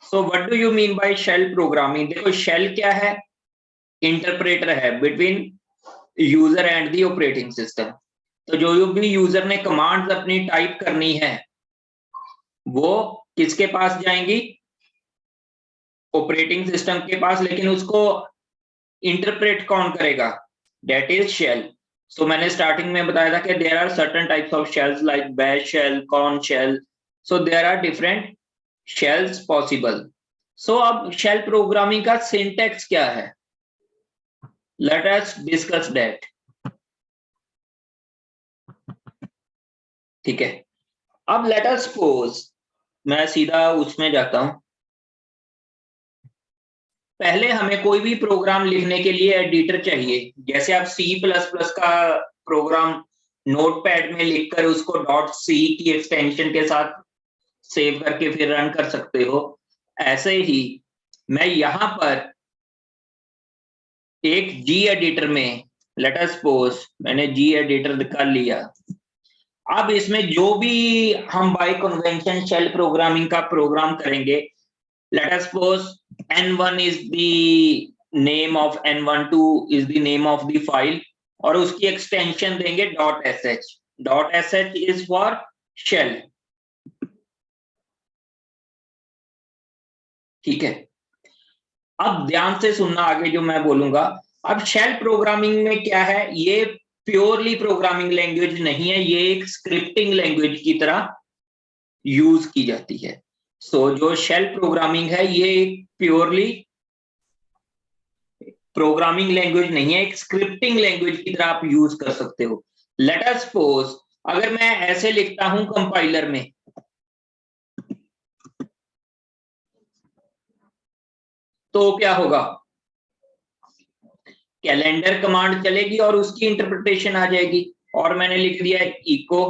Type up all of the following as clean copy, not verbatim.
So what do you mean by shell programming? देखो shell क्या है? इंटरप्रेटर है between user and the operating system. तो जो भी यूजर ने कमांड्स अपनी टाइप करनी है वो किसके पास जाएंगी? ऑपरेटिंग सिस्टम के पास। लेकिन उसको इंटरप्रेट कौन करेगा? That is shell. सो मैंने स्टार्टिंग में बताया था कि there are certain types of shells like bash shell, Korn shell. So there are different shells possible. So अब शेल प्रोग्रामिंग का सिंटैक्स क्या है? Let us discuss that. ठीक है, अब लेट अस सपोज, मैं सीधा उसमें जाता हूं। पहले हमें कोई भी प्रोग्राम लिखने के लिए एडिटर चाहिए। जैसे आप C++ का प्रोग्राम नोटपैड में लिखकर उसको .c की एक्सटेंशन के साथ सेव करके फिर रन कर सकते हो, ऐसे ही मैं यहां पर एक जी एडिटर में, लेट अस सपोज मैंने जी एडिटर कर लिया। अब इसमें जो भी हम बाय कन्वेंशन शेल प्रोग्रामिंग का प्रोग्राम करेंगे, let us suppose n1 is the name of n12 is the name of the file और उसकी एक्सटेंशन देंगे .sh। .sh is for shell। ठीक है, अब ध्यान से सुनना आगे जो मैं बोलूंगा। अब शेल प्रोग्रामिंग में क्या है? ये प्योरली प्रोग्रामिंग लैंग्वेज नहीं है, ये एक स्क्रिप्टिंग लैंग्वेज की तरह यूज की जाती है। सो जो शेल प्रोग्रामिंग है ये एक प्योरली प्रोग्रामिंग लैंग्वेज नहीं है, एक स्क्रिप्टिंग लैंग्वेज की तरह आप यूज कर सकते हो। लेट अस सपोज अगर मैं ऐसे लिखता हूं कंपाइलर में, तो क्या होगा? कैलेंडर कमांड चलेगी और उसकी इंटरप्रिटेशन आ जाएगी। और मैंने लिख दिया इको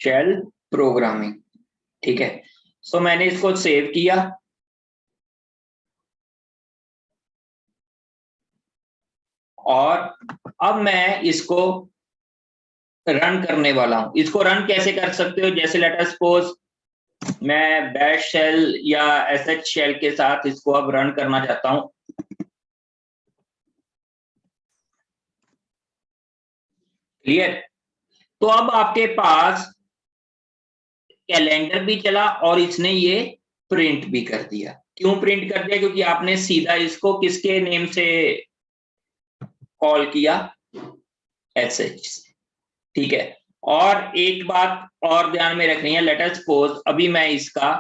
शेल प्रोग्रामिंग। ठीक है, सो मैंने इसको सेव किया और अब मैं इसको रन करने वाला हूं। इसको रन कैसे कर सकते हो? जैसे लेट अस सपोज मैं बैश शेल या sh शेल के साथ इसको अब रन करना चाहता हूं। क्लियर? तो अब आपके पास कैलेंडर भी चला और इसने ये प्रिंट भी कर दिया। क्यों प्रिंट कर दिया? क्योंकि आपने सीधा इसको किसके नेम से कॉल किया? sh। ठीक है, और एक बात और ध्यान में रखनी है। लेट अस सपोज अभी मैं इसका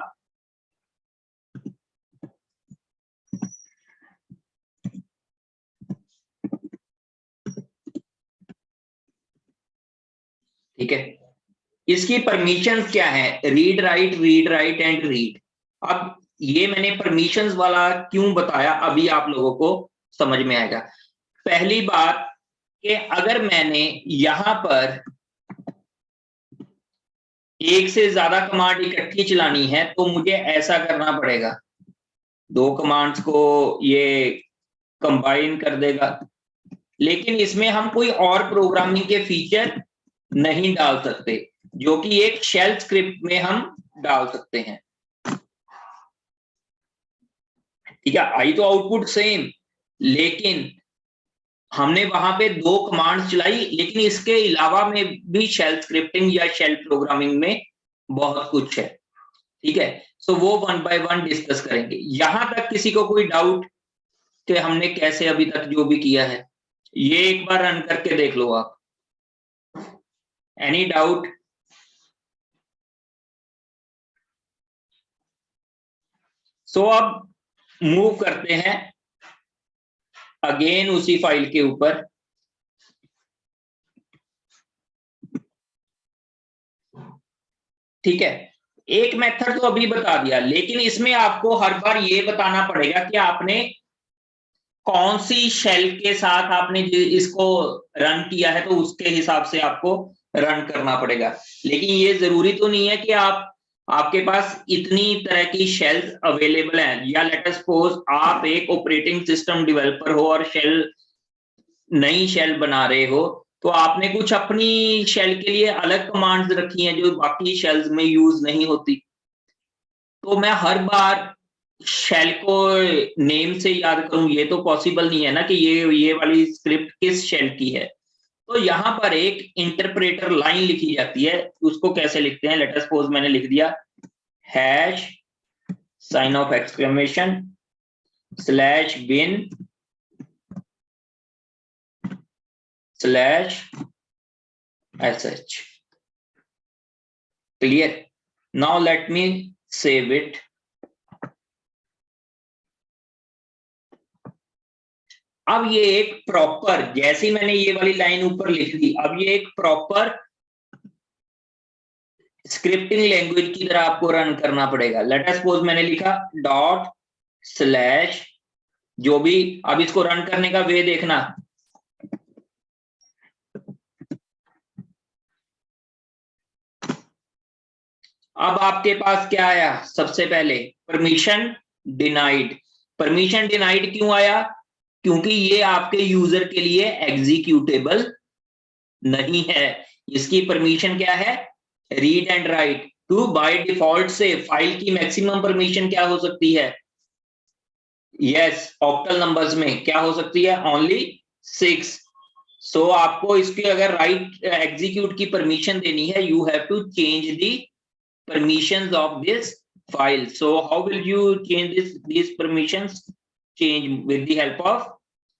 ठीक है, इसकी परमिशंस क्या है? Read write and read. अब ये मैंने परमिशंस वाला क्यों बताया, अभी आप लोगों को समझ में आएगा। पहली बात कि अगर मैंने यहां पर एक से ज्यादा कमांड इकट्ठी चलानी है तो मुझे ऐसा करना पड़ेगा, दो कमांड्स को ये कंबाइन कर देगा। लेकिन इसमें हम कोई और प्रोग्रामिंग के फीचर नहीं डाल सकते जो कि एक शेल स्क्रिप्ट में हम डाल सकते हैं। ठीक है, आई तो आउटपुट सेम, लेकिन हमने वहां पे दो कमांड्स चलाई। लेकिन इसके अलावा में भी शेल स्क्रिप्टिंग या शेल प्रोग्रामिंग में बहुत कुछ है। ठीक है, सो वो वन बाय वन डिस्कस करेंगे। यहां तक किसी को कोई डाउट कि हमने कैसे अभी तक जो भी किया है? ये एक बार रन करके देख लो आप। Any doubt? सो अब मूव करते हैं अगेन उसी फाइल के ऊपर। ठीक है, एक मेथड तो अभी बता दिया, लेकिन इसमें आपको हर बार ये बताना पड़ेगा कि आपने कौन सी शेल के साथ आपने इसको रन किया है, तो उसके हिसाब से आपको रन करना पड़ेगा। लेकिन ये जरूरी तो नहीं है कि आप आपके पास इतनी तरह की शेल्स अवेलेबल हैं, या लेट अस सपोज आप एक ऑपरेटिंग सिस्टम डेवलपर हो और नई शेल बना रहे हो, तो आपने कुछ अपनी शेल के लिए अलग कमांड्स रखी हैं जो बाकी शेल्स में यूज नहीं होती। तो मैं हर बार शेल को नेम से याद करूं, ये तो पॉसिबल नहीं है ना कि ये वाली स्क्रिप्ट किस शेल की है। तो यहाँ पर एक इंटरप्रेटर लाइन लिखी जाती है, उसको कैसे लिखते हैं, लेट अस सपोज मैंने लिख दिया hash sign of exclamation slash bin slash sh। Clear? Now let me save it. अब ये एक प्रॉपर, जैसे ही मैंने ये वाली लाइन ऊपर लिख दी, अब ये एक प्रॉपर स्क्रिप्टिंग लैंग्वेज की तरह आपको रन करना पड़ेगा। लेट अस सपोज मैंने लिखा डॉट स्लैश जो भी, अब इसको रन करने का वे देखना। अब आपके पास क्या आया, सबसे पहले परमिशन डिनाइड। परमिशन डिनाइड क्यों आया? क्योंकि ये आपके यूजर के लिए एग्जीक्यूटेबल नहीं है। इसकी परमिशन क्या है, read and write too. By default से फाइल की मैक्सिमम परमिशन क्या हो सकती है? यस, ऑक्टल नंबर्स में क्या हो सकती है, ओनली 6। सो आपको इसके अगर राइट एग्जीक्यूट की परमिशन देनी है, you have to change the permissions of this file. So how will you change these permissions? Change with the help of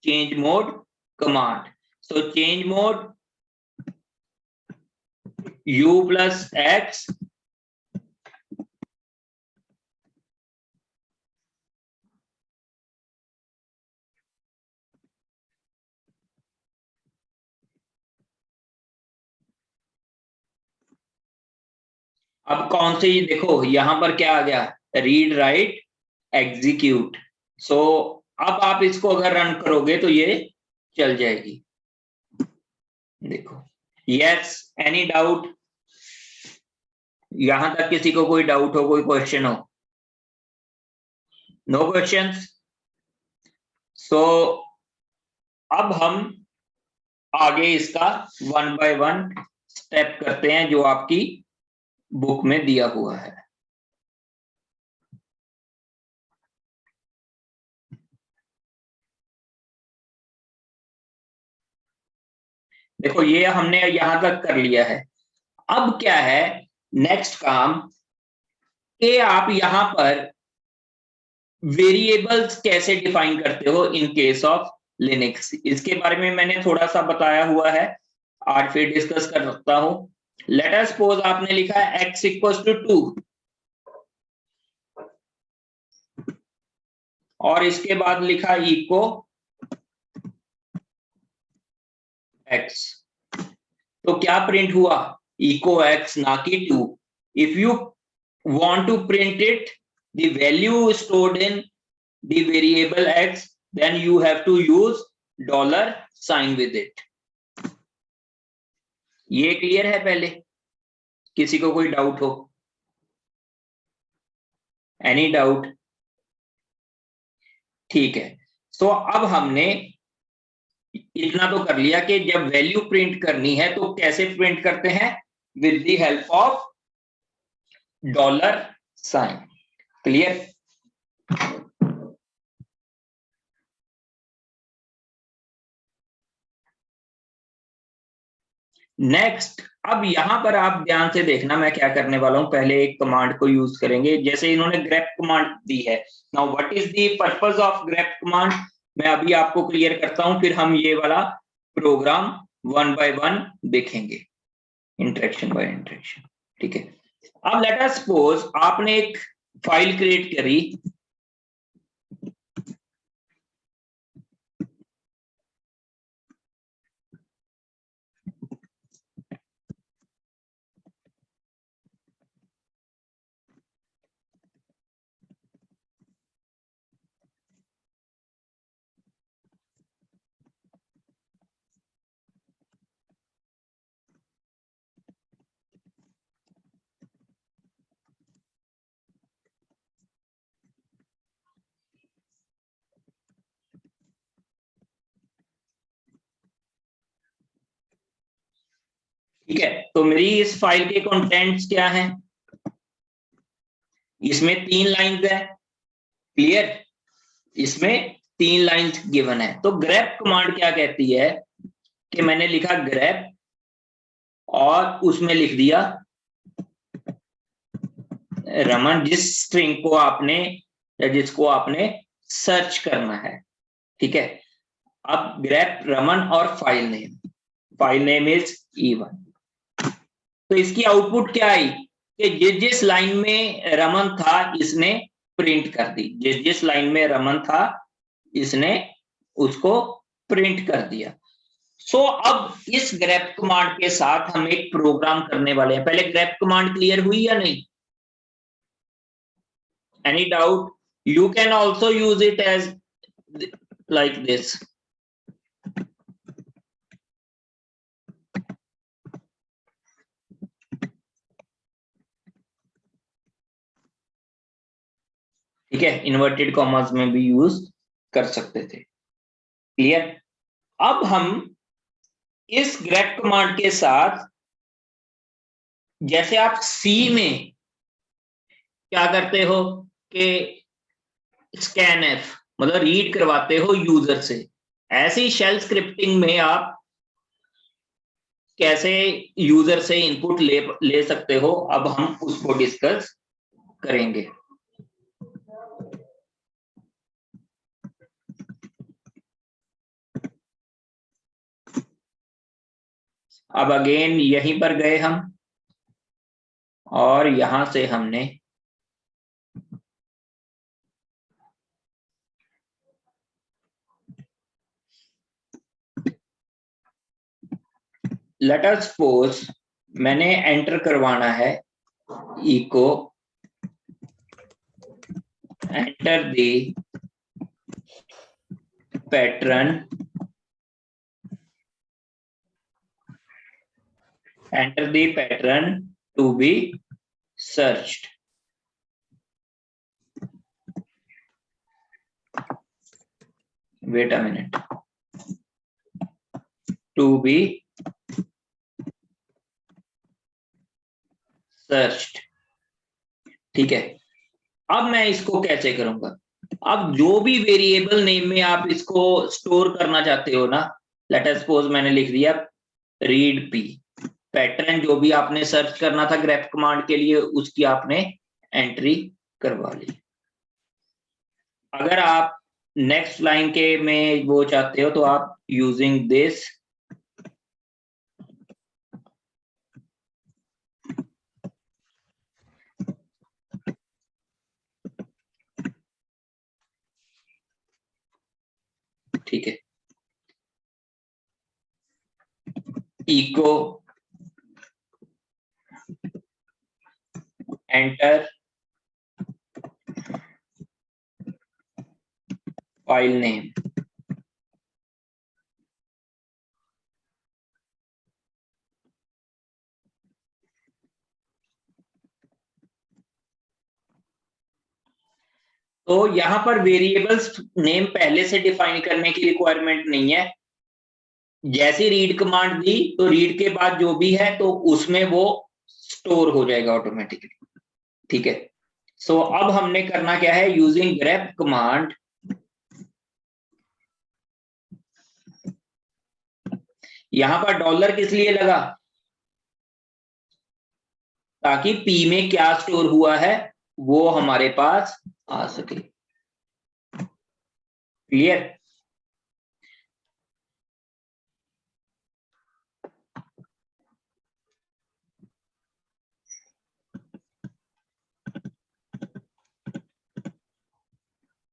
change mode command. So change mode u plus x अब कौन से, देखो यहां पर क्या आ गया, रीड राइट एग्जीक्यूट। सो अब आप इसको अगर रन करोगे तो ये चल जाएगी। देखो, यस, एनी डाउट? यहां तक किसी को कोई डाउट हो, कोई क्वेश्चन हो? Know questions? सो अब हम आगे इसका वन बाय वन स्टेप करते हैं जो आपकी बुक में दिया हुआ है। देखो ये हमने यहां तक कर लिया है। अब क्या है नेक्स्ट काम, कि आप यहां पर वेरिएबल्स कैसे डिफाइन करते हो इन केस ऑफ लिनक्स। इसके बारे में मैंने थोड़ा सा बताया हुआ है, आज फिर डिस्कस कर सकता हूं। लेट अस सपोज आपने लिखा है x इक्वल्स टू 2 और इसके बाद लिखा इको x, तो क्या प्रिंट हुआ, इको x ना कि 2। If you want to print it the value stored in the variable x, then you have to use dollar sign with it। ये क्लियर है? पहले किसी को कोई डाउट हो? Any doubt? ठीक है। सो अब हमने इतना तो कर लिया कि जब वैल्यू प्रिंट करनी है तो कैसे प्रिंट करते हैं, with the help of dollar sign. Clear? Next, अब यहां पर आप ध्यान से देखना मैं क्या करने वाला हूं। पहले एक कमांड को यूज करेंगे, जैसे इन्होंने grep कमांड दी है। Now what is the purpose of grep command, मैं अभी आपको क्लियर करता हूं, फिर हम ये वाला प्रोग्राम वन बाय वन देखेंगे, इंटरेक्शन बाय इंटरेक्शन। ठीक है। अब लेट अस सपोज आपने एक फाइल क्रिएट करी, ठीक है, तो मेरी इस फाइल के कंटेंट्स क्या हैं? इसमें 3 लाइंस है, क्लियर? इसमें 3 लाइंस गिवन है। तो ग्रेप कमांड क्या कहती है कि मैंने लिखा ग्रेप और उसमें लिख दिया रमन, जिस स्ट्रिंग को आपने या जिसको आपने सर्च करना है। ठीक है, अब ग्रेप रमन और फाइल नेम इज E1। तो इसकी आउटपुट क्या आई कि जिस लाइन में रमन था इसने प्रिंट कर दी, जिस लाइन में रमन था इसने उसको प्रिंट कर दिया। सो अब इस ग्रेप कमांड के साथ हम एक प्रोग्राम करने वाले हैं। पहले ग्रेप कमांड क्लियर हुई या नहीं? Any doubt? You can also use it as like this. ठीक है, इन्वर्टेड कॉमर्स में भी यूज कर सकते थे। क्लियर? अब हम इस ग्रेप कमांड के साथ, जैसे आप सी में क्या करते हो कि स्कैनएफ मतलब रीड करवाते हो यूजर से, ऐसे ही शेल स्क्रिप्टिंग में आप कैसे यूजर से इनपुट ले सकते हो, अब हम उसको डिस्कस करेंगे। अब अगेन यहीं पर गए हम और यहां से हमने लेट अस सपोज मैंने एंटर करवाना है echo enter the pattern to be searched. Wait a minute, to be searched. ठीक है, अब मैं इसको कैसे करूंगा? अब जो भी वेरिएबल नेम में आप इसको स्टोर करना चाहते हो ना, लेट अस सपोज मैंने लिख दिया रीड पी, पैटर्न जो भी आपने सर्च करना था ग्रेप कमांड के लिए उसकी आपने एंट्री करवा ली। अगर आप नेक्स्ट लाइन के में वो चाहते हो तो आप यूजिंग दिस ठीक है, इको एंटर फाइल नेम। तो यहां पर वेरिएबल्स नेम पहले से डिफाइन करने की रिक्वायरमेंट नहीं है। जैसी रीड कमांड दी तो रीड के बाद जो भी है तो उसमें वो स्टोर हो जाएगा ऑटोमेटिकली। ठीक है, सो अब हमने करना क्या है, यूजिंग ग्रेप कमांड यहां पर डॉलर किस लिए लगा, ताकि पी में क्या स्टोर हुआ है वो हमारे पास आ सके। Clear?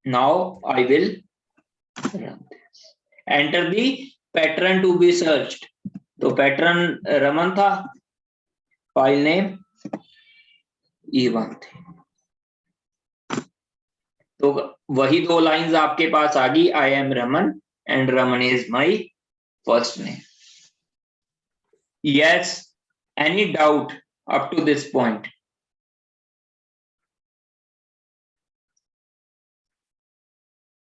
Now I will enter the pattern to be searched। तो पैटर्न रमन था, फाइल नेम E1 थे। तो वही 2 लाइंस आपके पास आ गई, I am Raman and Raman is my first name. Yes, any doubt up to this point?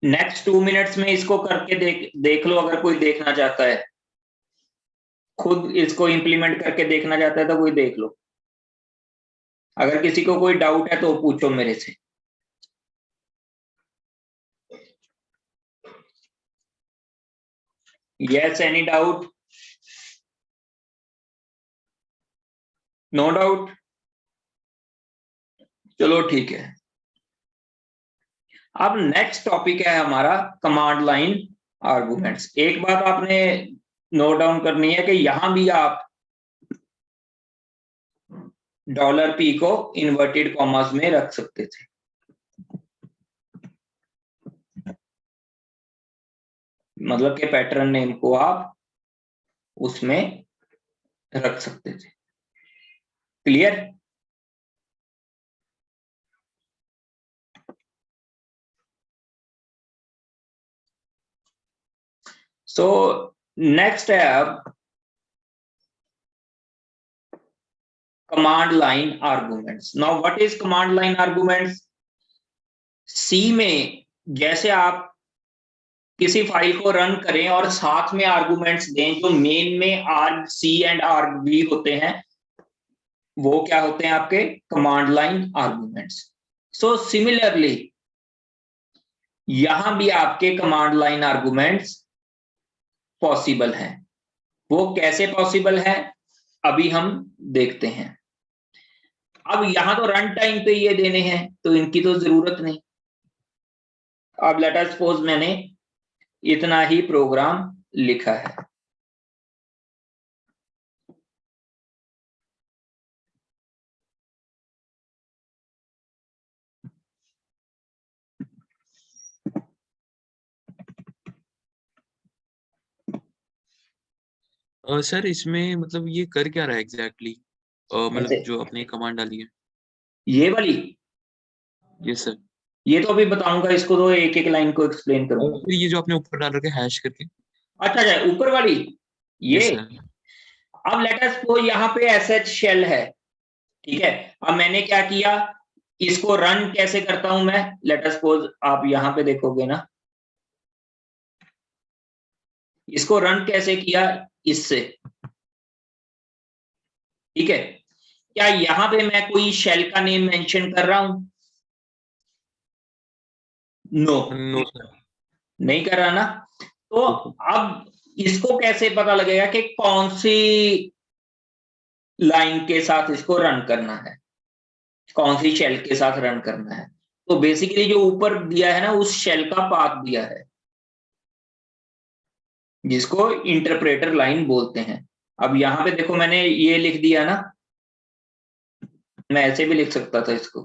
Next 2 minutes में इसको करके देख लो अगर कोई देखना चाहता है। खुद इसको इंप्लीमेंट करके देखना चाहता है तो कोई देख लो, अगर किसी को कोई डाउट है तो पूछो मेरे से। Yes, any doubt? No doubt? चलो ठीक है। अब नेक्स्ट टॉपिक है हमारा कमांड लाइन आर्गुमेंट्स। एक बात आपने नोट डाउन करनी है कि यहां भी आप $p को इन्वर्टेड कॉमास में रख सकते थे, मतलब कि पैटर्न नेम को आप उसमें रख सकते थे। क्लियर? सो नेक्स्ट है अब command line arguments. Now what is command line arguments? C में जैसे आप किसी फाइल को रन करें और साथ में आर्गुमेंट्स दें, जो मेन में आर्ग सी एंड आर्ग बी होते हैं, वो क्या होते हैं आपके command line arguments. So similarly यहां भी आपके कमांड लाइन आर्गुमेंट्स पॉसिबल हैं। वो कैसे पॉसिबल है अभी हम देखते हैं। अब यहां तो रन टाइम पे ये देने हैं तो इनकी तो जरूरत नहीं। अब लेट अस सपोज मैंने इतना ही प्रोग्राम लिखा है, सर इसमें मतलब ये कर क्या रहा है एग्जैक्टली मतलब ऐसे जो आपने कमांड डाली है? ये वाली, यस सर। ये तो अभी बताऊंगा, इसको तो एक एक लाइन को एक्सप्लेन और करूंगा। फिर ये जो आपने ऊपर डाल रखे हैश करके? अच्छा अच्छा, ऊपर वाली ये। Yes sir. अब लेट अस सपोज यहाँ पे एसएच शेल है, ठीक है। अब मैंने क्या किया, इसको रन कैसे करता हूं मैं, लेट अस सपोज आप यहां पे देखोगे ना, इसको रन कैसे किया इससे, ठीक है। क्या यहां पे मैं कोई शेल का नेम मेंशन कर रहा हूं? No, no sir. नहीं कर रहा ना। तो ओके। अब इसको कैसे पता लगेगा कि कौन सी लाइन के साथ इसको रन करना है, कौन सी शेल के साथ रन करना है? तो बेसिकली जो ऊपर दिया है ना, उस शेल का पाथ दिया है, जिसको इंटरप्रेटर लाइन बोलते हैं। अब यहां पे देखो मैंने ये लिख दिया ना, मैं ऐसे भी लिख सकता था इसको,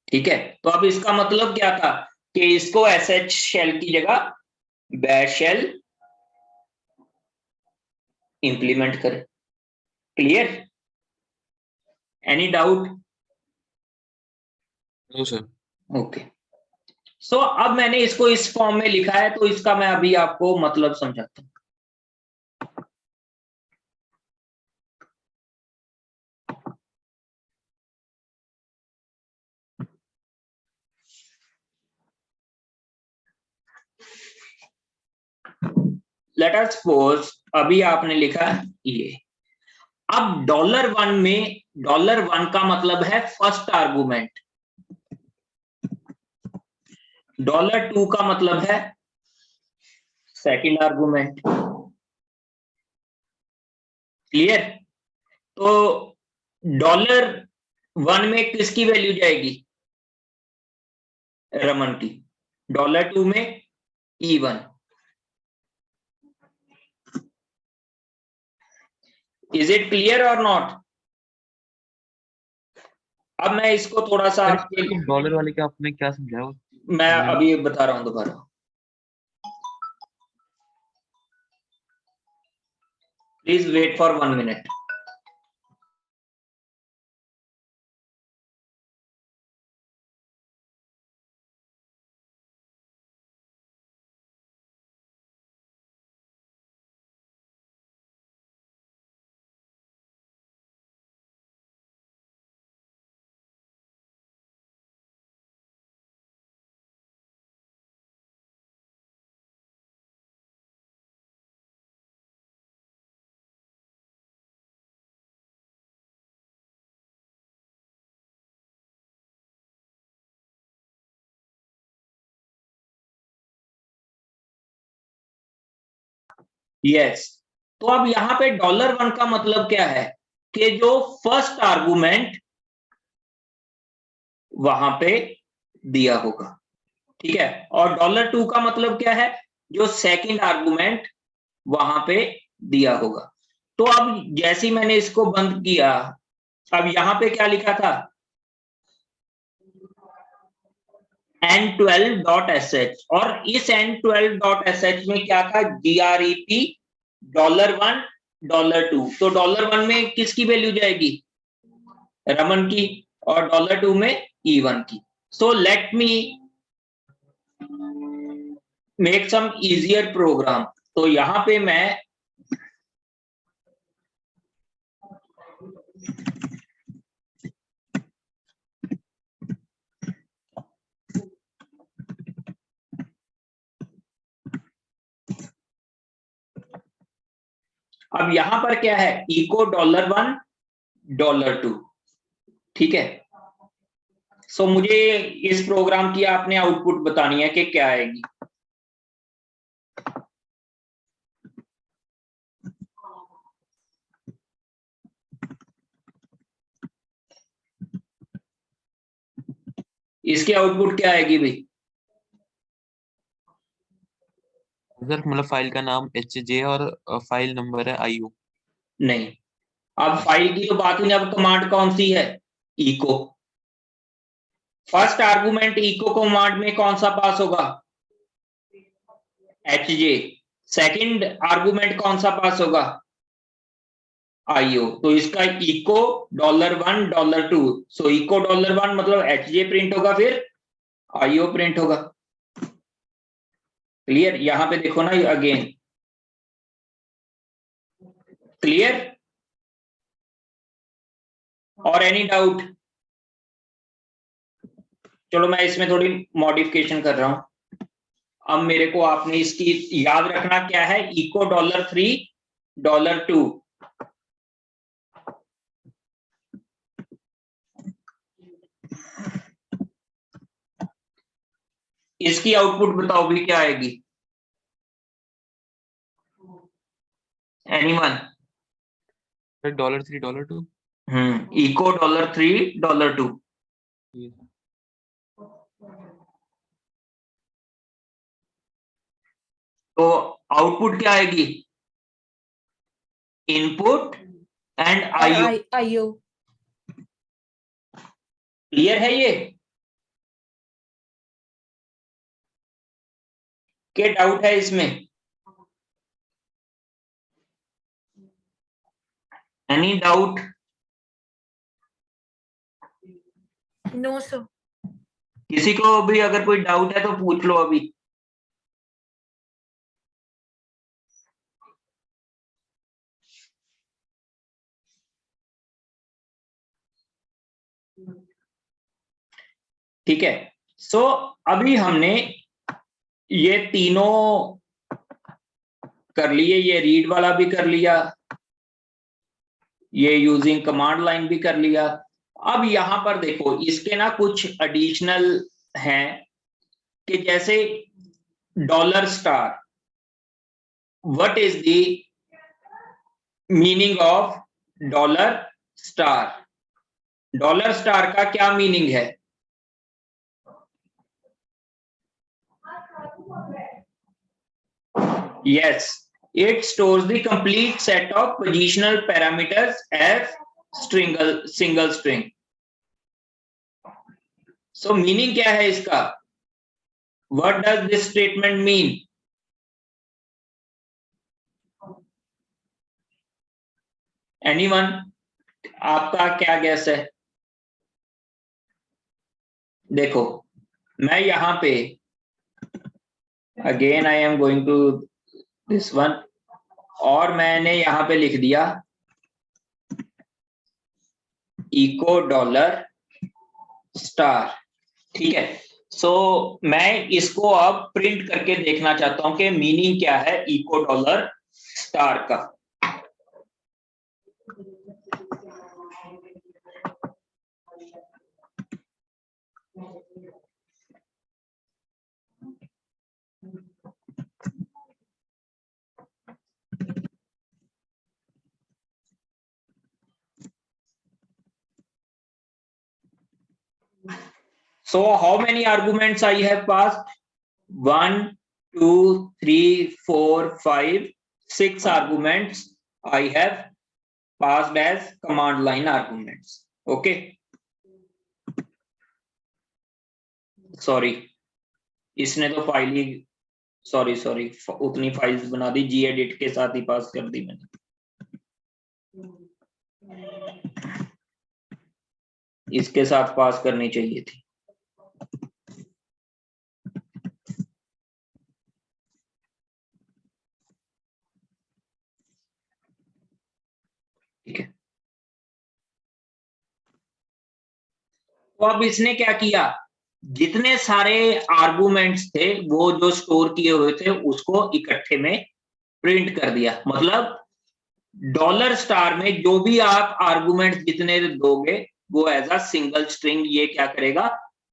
ठीक है। तो अब इसका मतलब क्या था कि इसको एसएच शेल की जगह बैश शेल इंप्लीमेंट करें। Clear? Any doubt? No sir. Okay. So अब मैंने इसको इस फॉर्म में लिखा है, तो इसका मैं अभी आपको मतलब समझाता हूं। लेट अस सपोज अभी आपने लिखा ये। अब $1 में $1 का मतलब है फर्स्ट आर्गुमेंट, $2 का मतलब है सेकंड आर्गुमेंट। क्लियर? तो $1 में किसकी वैल्यू जाएगी? रमन की। $2 में E1। इज इट क्लियर और नॉट? अब मैं इसको थोड़ा सा सर आपके, इसमें डॉलर वाले का आपने क्या समझाया वो मैं समझ में नहीं अभी बता रहा हूं दोबारा। Please wait for 1 minute. Yes. तो अब यहाँ पे $1 का मतलब क्या है कि जो फर्स्ट आर्गुमेंट वहां पे दिया होगा, ठीक है, और $2 का मतलब क्या है, जो सेकंड आर्गुमेंट वहां पे दिया होगा। तो अब जैसे ही मैंने इसको बंद किया, अब यहां पे क्या लिखा था, n12.sh, और इस n12.sh में क्या था, GREP $1 $2। तो $1 में किसकी वैल्यू जाएगी, रमन की, और $2 में E1 की। So let me make some easier program. तो यहां पे मैं अब यहां पर क्या है, इको $1 $2, ठीक है। सो मुझे इस प्रोग्राम की आपने आउटपुट बतानी है कि क्या आएगी। इसकी आउटपुट क्या आएगी भाई, सर मतलब फाइल का नाम HJ और फाइल नंबर है IO। नहीं, अब फाइल की तो बात ही नहीं, अब कमांड कौन सी है, echo. First argument echo command में कौन सा पास होगा, HJ। सेकंड आर्गुमेंट कौन सा पास होगा, IO। तो इसका इको $1 $2। सो इको $1 मतलब HJ प्रिंट होगा, फिर IO प्रिंट होगा। क्लियर, यहां पे देखो ना अगेन, क्लियर, और एनी डाउट। चलो मैं इसमें थोड़ी मॉडिफिकेशन कर रहा हूं। अब मेरे को आपने इसकी याद रखना क्या है, इको $3 $2। इसकी आउटपुट बताओ भी क्या आएगी, एनीवन। $3 $2। इको $3 $2। तो आउटपुट क्या आएगी, input and IO। IO। Clear है ये, क्या डाउट है इसमें, एनी डाउट। No sir. किसी को भी अगर कोई डाउट है तो पूछ लो अभी। ठीक है। सो अभी हमने ये तीनों कर लिए, ये रीड वाला भी कर लिया, ये यूजिंग कमांड लाइन भी कर लिया। अब यहां पर देखो इसके ना कुछ एडिशनल हैं, कि जैसे $, what is the meaning of $? $? का क्या मीनिंग है, yes, it stores the complete set of positional parameters as single string। so meaning क्या है इसका, what does this statement mean? anyone, आपका क्या गैस है। देखो मैं यहां पे again I am going to this one, और मैंने यहां पे लिख दिया इको $, ठीक है। सो मैं इसको अब प्रिंट करके देखना चाहता हूं कि मीनिंग क्या है इको $, का। So how many arguments I have passed? 1, 2, 3, 4, 5, 6 arguments I have passed as command line arguments. Okay. Sorry, इसने तो फाइल ही सॉरी उतनी फाइल्स बना दी, gedit के साथ ही पास कर दी मैंने। इसके साथ पास करनी चाहिए थी। ठीक है, तो अब इसने क्या किया, जितने सारे आर्गुमेंट्स थे वो जो स्टोर किए हुए थे उसको इकट्ठे में प्रिंट कर दिया। मतलब $* में जो भी आप आर्गुमेंट्स जितने दोगे वो एज अ सिंगल स्ट्रिंग ये क्या करेगा,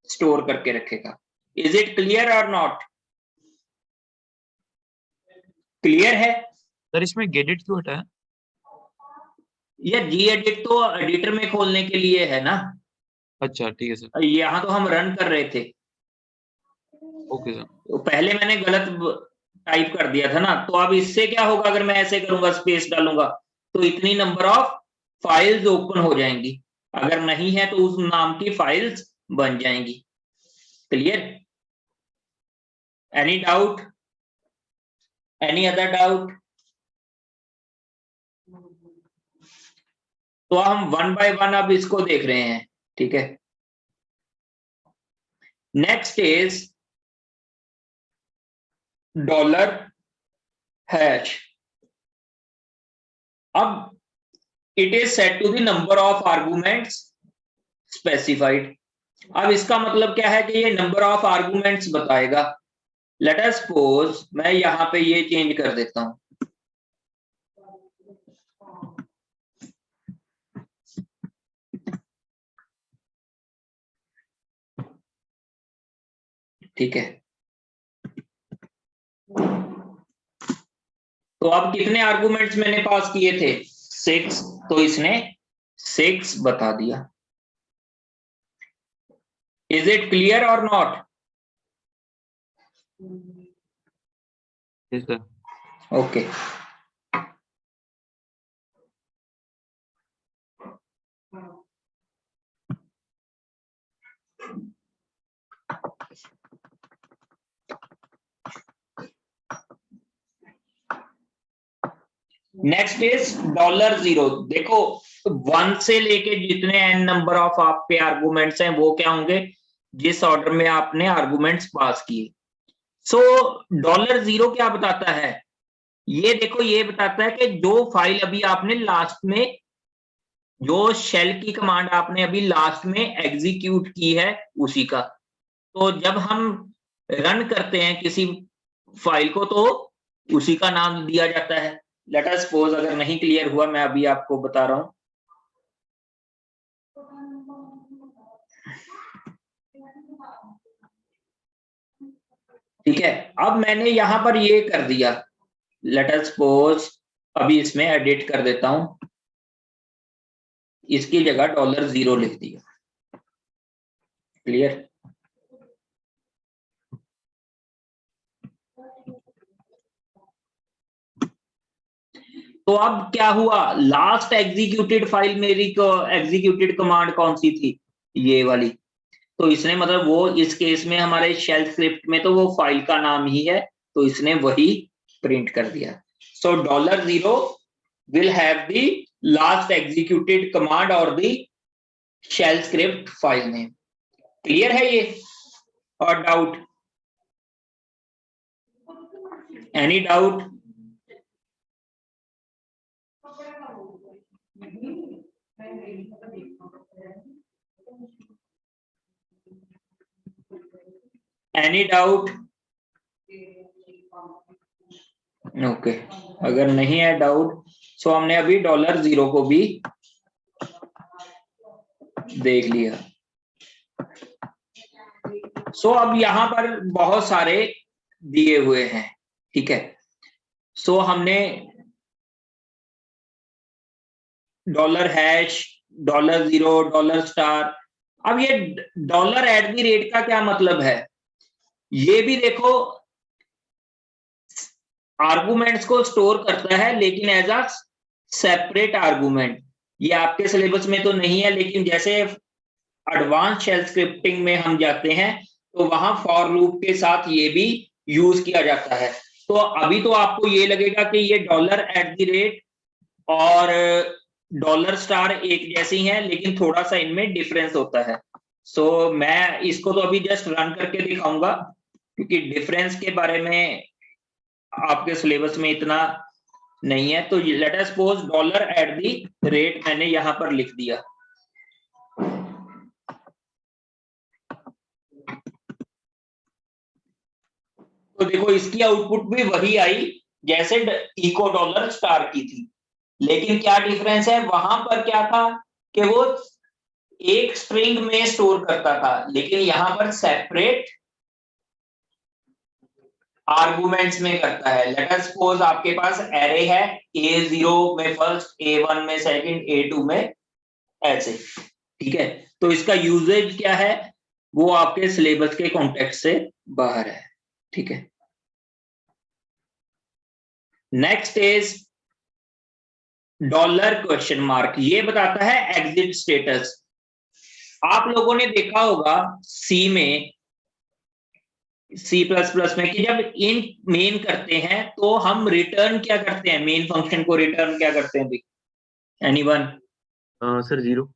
स्टोर करके रखेगा। इज इट क्लियर और नॉट? क्लियर है सर इसमें गेडिट क्यों हटा है? ये gedit तो एडिटर में खोलने के लिए है ना। अच्छा ठीक है सर। यहाँ तो हम रन कर रहे थे। Okay sir. तो पहले मैंने गलत टाइप कर दिया था ना, तो अब इससे क्या होगा, अगर मैं ऐसे करूंगा स्पेस डालूंगा तो इतनी नंबर ऑफ फाइल्स ओपन हो जाएंगी, अगर नहीं है तो उस नाम की फाइल्स बन जाएंगी। Clear? Any doubt? Any other doubt? तो हम 1 बाय 1 अब इसको देख रहे हैं। ठीक है, नेक्स्ट इज $#। अब it is set to the number of arguments specified. अब इसका मतलब क्या है कि ये नंबर ऑफ आर्गुमेंट्स बताएगा। लेट अस सपोज मैं यहां पे ये चेंज कर देता हूं, ठीक है। तो अब कितने आर्गुमेंट्स मैंने पास किए थे? 6, तो इसने 6 बता दिया। इज इट क्लियर और not? Yes sir. Okay, next is $0। देखो 1 से लेके जितने n नंबर ऑफ आपके आर्गुमेंट्स हैं वो क्या होंगे, जिस ऑर्डर में आपने आर्गुमेंट्स पास किए। सो $0 क्या बताता है, ये देखो ये बताता है कि जो फाइल अभी आपने लास्ट में, जो शेल की कमांड आपने अभी लास्ट में एग्जीक्यूट की है उसी का। तो जब हम रन करते हैं किसी फाइल को तो उसी का नाम दिया जाता है। लेट अस सपोज, अगर नहीं क्लियर हुआ मैं अभी आपको बता रहा हूं, ठीक है। अब मैंने यहां पर ये कर दिया, लेट अस सपोज अभी इसमें एडिट कर देता हूं, इसकी जगह $0 लिख दिया। क्लियर? तो अब क्या हुआ, लास्ट एग्जीक्यूटेड फाइल मेरी एग्जीक्यूटेड कमांड कौन सी थी, ये वाली। तो इसने मतलब वो इस केस में हमारे शेल स्क्रिप्ट में तो वो फाइल का नाम ही है, तो इसने वही प्रिंट कर दिया। सो $0 will have the last executed command or the shell script file name। Clear है ये और doubt? Any doubt? Any doubt? Okay, अगर नहीं है डाउट सो हमने अभी $0 को भी देख लिया। सो अब यहां पर बहुत सारे दिए हुए हैं, ठीक है। सो हमने $#, $0, $*, अब ये डॉलर एट द रेट का क्या मतलब है, ये भी देखो आर्गुमेंट्स को स्टोर करता है लेकिन एज अ सेपरेट आर्गुमेंट। ये आपके सिलेबस में तो नहीं है, लेकिन जैसे एडवांस शेल स्क्रिप्टिंग में हम जाते हैं तो वहां फॉर लूप के साथ ये भी यूज किया जाता है। तो अभी तो आपको ये लगेगा कि ये डॉलर एट द रेट और डॉलर स्टार एक जैसी हैं, लेकिन थोड़ा सा इनमें डिफरेंस होता है। सो मैं इसको तो अभी जस्ट रन करके दिखाऊंगा, क्योंकि डिफरेंस के बारे में आपके सिलेबस में इतना नहीं है। तो late us suppose dollar at the rate मैंने यहां पर लिख दिया। तो देखो इसकी आउटपुट भी वही आई जैसे इको डॉलर स्टार की थी, लेकिन क्या डिफरेंस है, वहां पर क्या था कि वो एक स्ट्रिंग में स्टोर करता था, लेकिन यहां पर सेपरेट आर्गुमेंट्स में करता है। लेट अस सपोज आपके पास एरे है, A0 में फर्स्ट, A1 में सेकंड, A2 में ऐसे, ठीक है। तो इसका यूजेज क्या है वो आपके सिलेबस के कॉन्टेक्स्ट से बाहर है, ठीक है। Next is dollar question mark, ये बताता है एग्जिट स्टेटस। आप लोगों ने देखा होगा सी में, C++ में कि जब इंट मेन करते हैं तो हम रिटर्न क्या करते हैं, मेन फंक्शन को रिटर्न क्या करते हैं भाई, एनीवन? सर 0।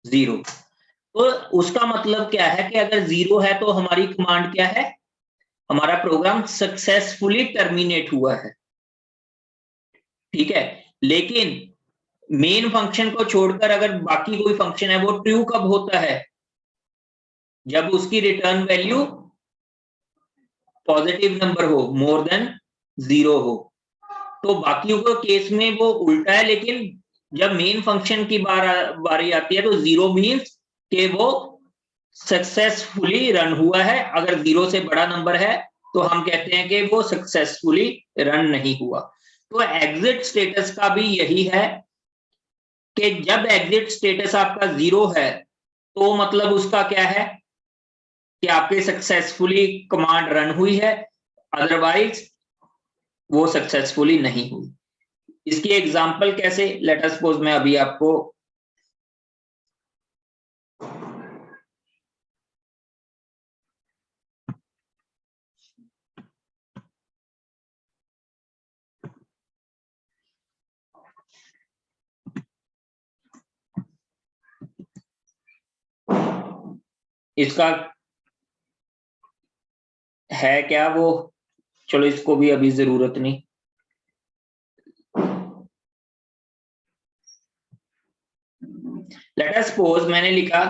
जीरो। तो उसका मतलब क्या है कि अगर जीरो है तो हमारी कमांड क्या है, हमारा प्रोग्राम सक्सेसफुली टर्मिनेट हुआ है, ठीक है। लेकिन मेन फंक्शन को छोड़कर अगर बाकी कोई फंक्शन है वो ट्रू कब होता है, जब उसकी रिटर्न वैल्यू पॉजिटिव नंबर हो, मोर देन 0 हो। तो बाकियों के केस में वो उल्टा है, लेकिन जब मेन फंक्शन की बारी आती है तो 0 मीन्स कि वो सक्सेसफुली रन हुआ है। अगर 0 से बड़ा नंबर है तो हम कहते हैं कि वो सक्सेसफुली रन नहीं हुआ। तो एग्जिट स्टेटस का भी यही है कि जब एग्जिट स्टेटस आपका 0 है तो मतलब उसका क्या है कि आपके सक्सेसफुली कमांड रन हुई है, अदरवाइज वो सक्सेसफुली नहीं हुई। इसकी एग्जांपल कैसे, लेट अस सपोज मैं अभी आपको इसका है क्या वो, चलो इसको भी अभी जरूरत नहीं। लेट अस सपोज मैंने लिखा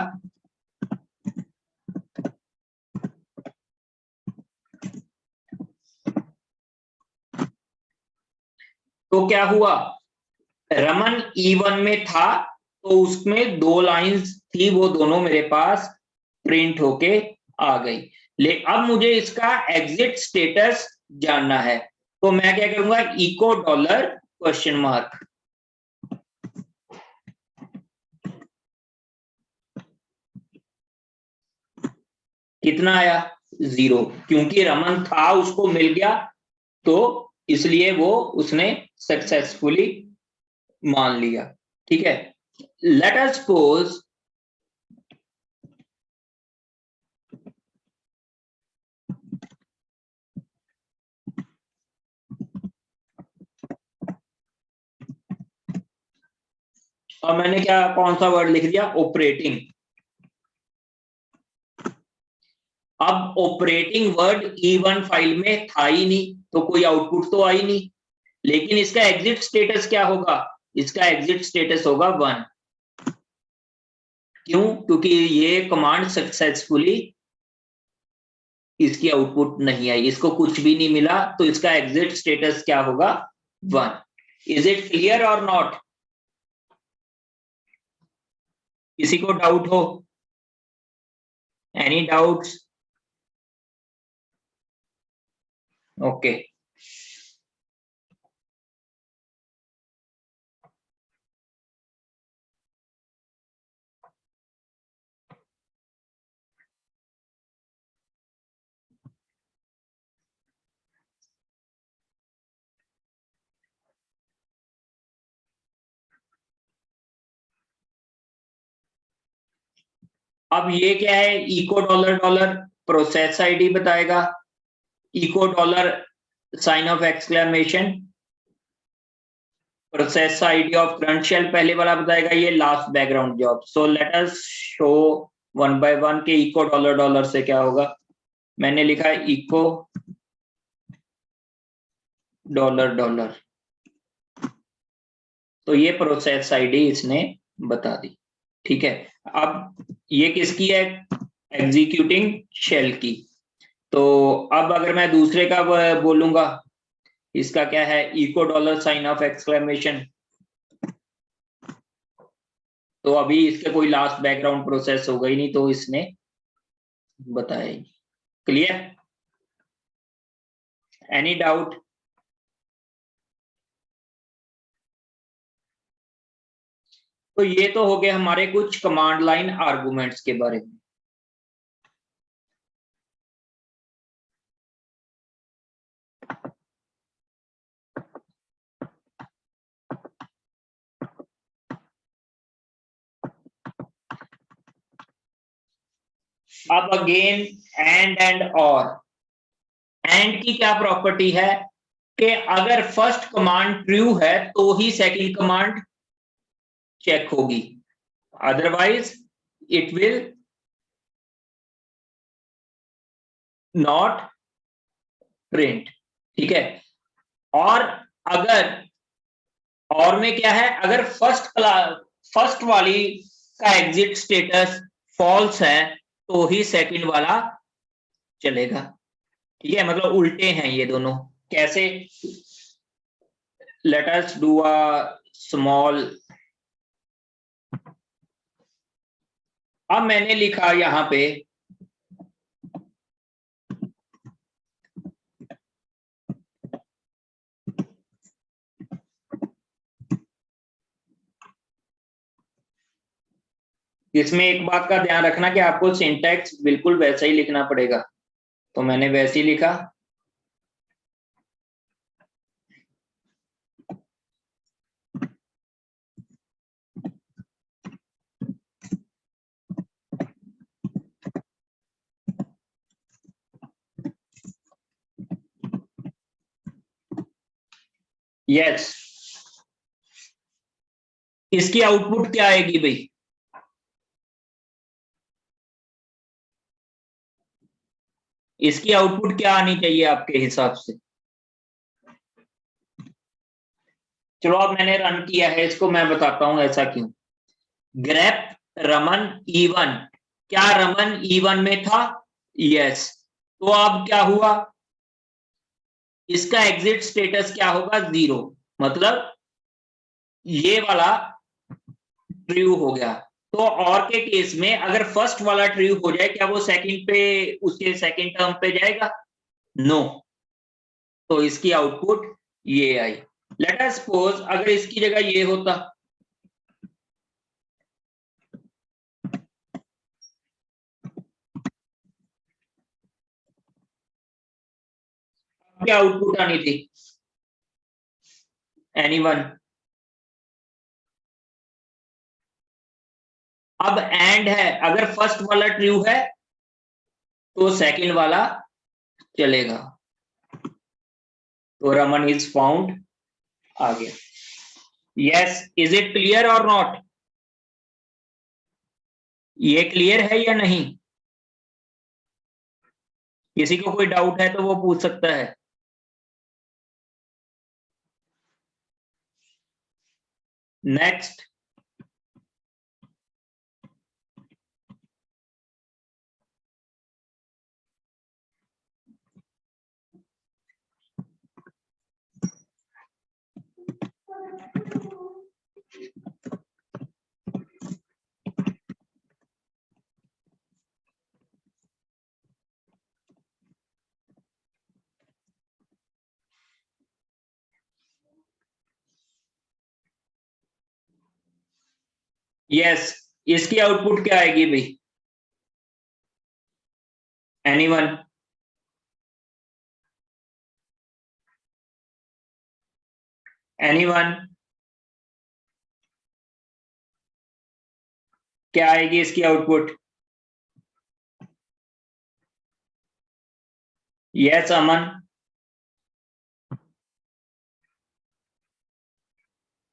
तो क्या हुआ, रमन E1 में था तो उसमें 2 लाइंस थी, वो दोनों मेरे पास प्रिंट होके आ गई। ले अब मुझे इसका एग्जिट स्टेटस जानना है, तो मैं क्या करूंगा, इको डॉलर क्वेश्चन मार्क। कितना आया, 0, क्योंकि रमन था उसको मिल गया तो इसलिए वो उसने सक्सेसफुली मान लिया, ठीक है। लेट अस सपोज और मैंने क्या कौन सा वर्ड लिख दिया, ऑपरेटिंग। अब ऑपरेटिंग वर्ड E1 फाइल में था ही नहीं तो कोई आउटपुट तो आई नहीं, लेकिन इसका एग्जिट स्टेटस क्या होगा, इसका एग्जिट स्टेटस होगा 1। क्यों, क्योंकि ये कमांड सक्सेसफुली इसकी आउटपुट नहीं आई, इसको कुछ भी नहीं मिला, तो इसका एग्जिट स्टेटस क्या होगा, 1। इज इट क्लियर और नॉट, किसी को डाउट हो, एनी डाउट्स? ओके। अब ये क्या है, echo dollar dollar process ID बताएगा, echo dollar sign of exclamation process ID of current shell पहले वाला बताएगा, ये last background job. So let us show one by one के इको डॉलर डॉलर से क्या होगा। मैंने लिखा है इको डॉलर डॉलर, तो ये प्रोसेस आईडी इसने बता दी, ठीक है। अब ये किसकी है, एग्जीक्यूटिंग शेल की। तो अब अगर मैं दूसरे का बोलूंगा, इसका क्या है, echo dollar sign of exclamation, तो अभी इसके कोई लास्ट बैकग्राउंड प्रोसेस होगा ही नहीं, तो इसने बताया ही। Clear, any doubt? तो ये तो हो गए हमारे कुछ कमांड लाइन आर्गुमेंट्स के बारे में। अब अगेन एंड और, एंड की क्या प्रॉपर्टी है कि अगर फर्स्ट कमांड ट्रू है तो ही सेकंड कमांड चेक होगी, otherwise it will not print, ठीक है। और अगर, और में क्या है, अगर फर्स्ट वाली का एग्जिट स्टेटस फॉल्स है तो ही सेकंड वाला चलेगा, ठीक है। मतलब उल्टे हैं ये दोनों। कैसे, let us do a small, अब मैंने लिखा यहां पे इसमें एक बात का ध्यान रखना कि आपको सिंटैक्स बिल्कुल वैसा ही लिखना पड़ेगा, तो मैंने वैसे ही लिखा। यस, इसकी आउटपुट क्या आएगी भाई, इसकी आउटपुट क्या आनी चाहिए आपके हिसाब से? चलो अब मैंने रन किया है इसको, मैं बताता हूं ऐसा क्यों। ग्रेप रमन E1, क्या रमन E1 में था? यस। तो अब क्या हुआ, इसका एग्जिट स्टेटस क्या होगा, 0, मतलब ये वाला ट्रू हो गया। तो और के केस में अगर फर्स्ट वाला ट्रू हो जाए, क्या वो सेकंड पे, उसके सेकंड टर्म पे जाएगा? नो। तो इसकी आउटपुट ये आई। लेट अस सपोज अगर इसकी जगह ये होता, क्या आउटपुट आनी थी, एनीवन? अब एंड है, अगर फर्स्ट वाला ट्रू है तो सेकंड वाला चलेगा, तो रमन इज फाउंड आ गया। यस, इज इट क्लियर और नॉट? ये क्लियर है या नहीं? किसी को कोई डाउट है तो वो पूछ सकता है। नेक्स्ट, यस, इसकी आउटपुट क्या आएगी भाई, एनीवन? एनीवन, क्या आएगी इसकी output? Yes Aman.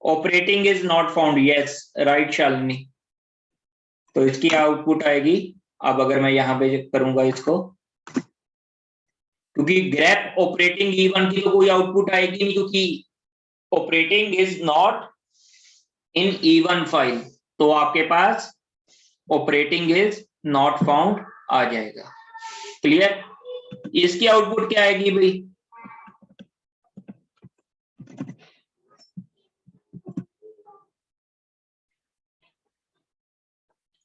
Operating is not found, yes right Shalini. तो इसकी आउटपुट आएगी, अब अगर मैं यहां पे करूंगा इसको, क्योंकि ग्रेप ऑपरेटिंग E1 की तो कोई आउटपुट आएगी नहीं, क्योंकि operating is not in E1 file, तो आपके पास ऑपरेटिंग इज नॉट फाउंड आ जाएगा। क्लियर? इसकी आउटपुट क्या आएगी भाई?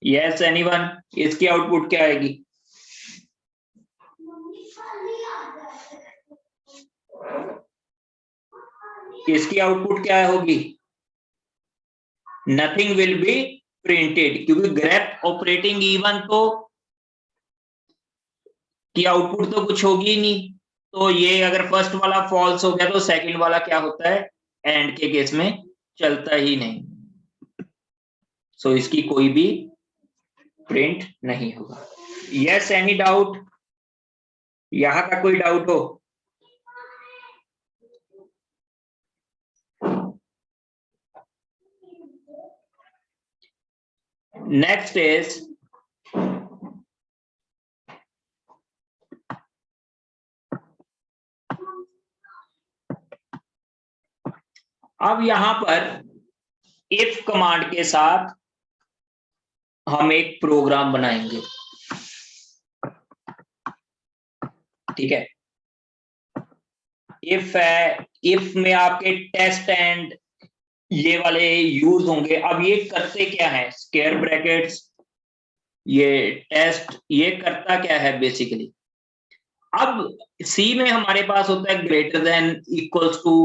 यस एनीवन, इसकी आउटपुट क्या आएगी? इसकी आउटपुट क्या होगी? नथिंग विल बी प्रिंटेड, क्योंकि ग्रेप ऑपरेटिंग E1 तो की आउटपुट तो कुछ होगी ही नहीं। तो ये अगर फर्स्ट वाला फॉल्स हो गया तो सेकंड वाला क्या होता है, एंड के केस में चलता ही नहीं। सो इसकी कोई भी प्रिंट नहीं होगा। Yes any doubt? यहां तक कोई डाउट हो? नेक्स्ट इज अब यहां पर इफ कमांड के साथ हम एक प्रोग्राम बनाएंगे। ठीक है, इफ है, इफ में आपके टेस्ट एंड ये वाले यूज होंगे। अब ये करते क्या है, स्क्वायर ब्रैकेट्स, ये टेस्ट, ये करता क्या है बेसिकली। अब सी में हमारे पास होता है ग्रेटर देन, इक्वल्स टू,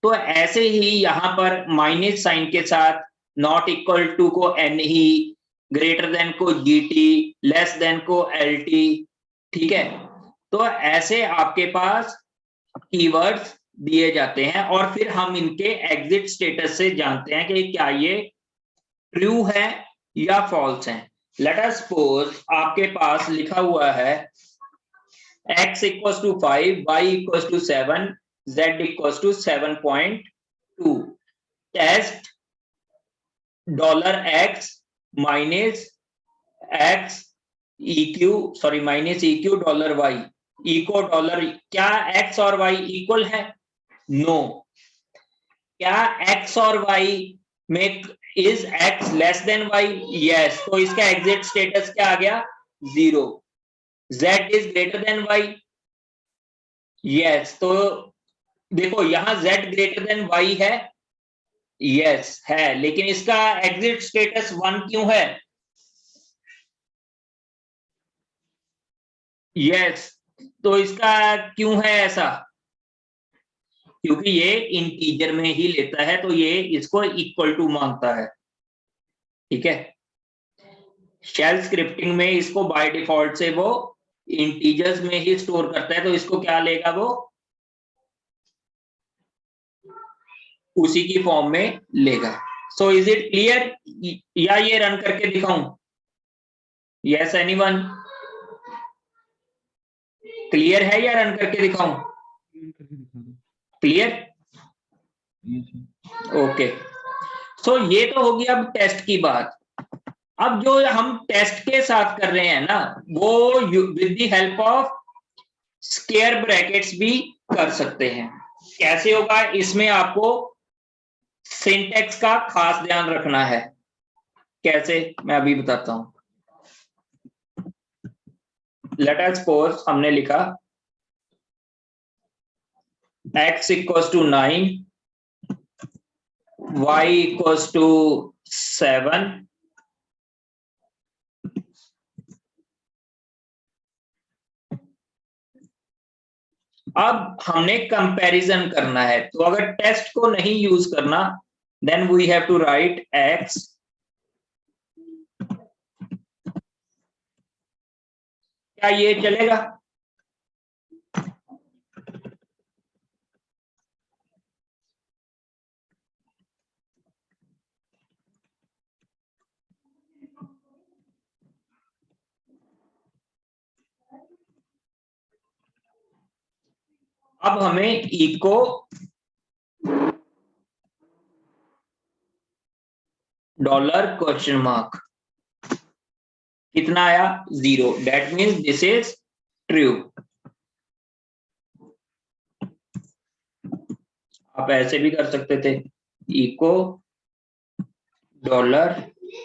तो ऐसे ही यहां पर माइनस साइन के साथ नॉट इक्वल टू को एन ही, ग्रेटर देन को जीटी, लेस देन को एलटी। ठीक है, तो ऐसे आपके पास कीवर्ड्स दिए जाते हैं और फिर हम इनके एग्जिट स्टेटस से जानते हैं कि क्या ये ट्रू है या फॉल्स है। लेट अस सपोज आपके पास लिखा हुआ है x equals to 5, y equals to 7, z equals to 7.2, test $x minus x EQ, sorry minus EQ $y echo dollar, क्या x और y इक्वल है? नो। क्या x और y में is x less than y? Yes, तो इसका exit status क्या आ गया? 0। z is greater than y? Yes, तो देखो यहां z ग्रेटर देन y है, यस है, लेकिन इसका एग्जिट स्टेटस 1 क्यों है? यस, तो इसका क्यों है ऐसा? क्योंकि ये इंटीजर में ही लेता है, तो ये इसको इक्वल टू मांगता है। ठीक है, शेल स्क्रिप्टिंग में इसको बाय डिफॉल्ट से वो इंटीजर्स में ही स्टोर करता है, तो इसको क्या लेगा, वो उसी की फॉर्म में लेगा। सो इज इट क्लियर, या ये रन करके दिखाऊं? Yes anyone? क्लियर है या रन करके दिखाऊं? क्लियर? ओके, सो ये तो होगी अब टेस्ट की बात। अब जो हम टेस्ट के साथ कर रहे हैं ना, वो with the help of square brackets भी कर सकते हैं। कैसे होगा, इसमें आपको सिंटेक्स का खास ध्यान रखना है। कैसे, मैं अभी बताता हूं। लेट अस सपोज हमने लिखा x equals to 9, y equals to 7, अब हमने कंपैरिजन करना है, तो अगर टेस्ट को नहीं यूज करना, then we have to write x, क्या ये चलेगा? अब हमें इको डॉलर क्वेश्चन मार्क कितना आया 0, that means this is true. आप ऐसे भी कर सकते थे इको डॉलर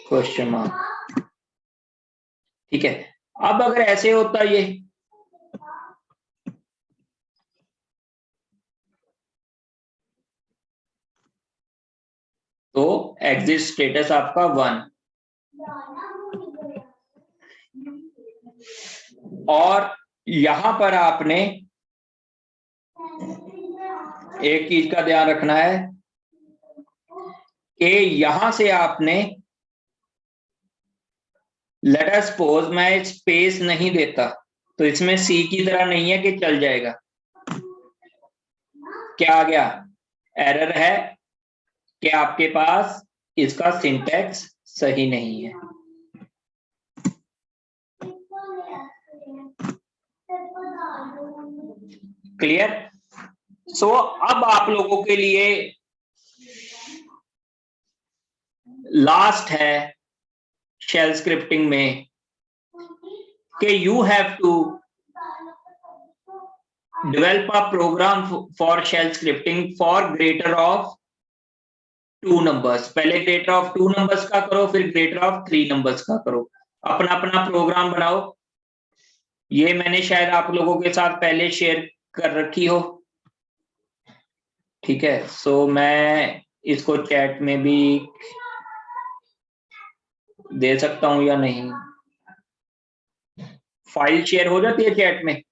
क्वेश्चन मार्क, ठीक है। अब अगर ऐसे होता ये तो एग्जिट स्टेटस आपका 1, और यहां पर आपने एक चीज का ध्यान रखना है कि यहां से आपने लेट अस सपोज मैं स्पेस नहीं देता तो इसमें सी की तरह नहीं है कि चल जाएगा। क्या आ गया एरर है कि आपके पास इसका सिंटैक्स सही नहीं है। क्लियर? सो अब आप लोगों के लिए लास्ट है शेल स्क्रिप्टिंग में कि you have to develop a program for shell scripting for greater of 2 numbers। पहले greater of 2 numbers का करो, फिर greater of 3 numbers का करो, अपना अपना प्रोग्राम बनाओ। ये मैंने शायद आप लोगों के साथ पहले शेयर कर रखी हो, ठीक है। सो मैं इसको चैट में भी दे सकता हूं या नहीं, फाइल शेयर हो जाती है चैट में।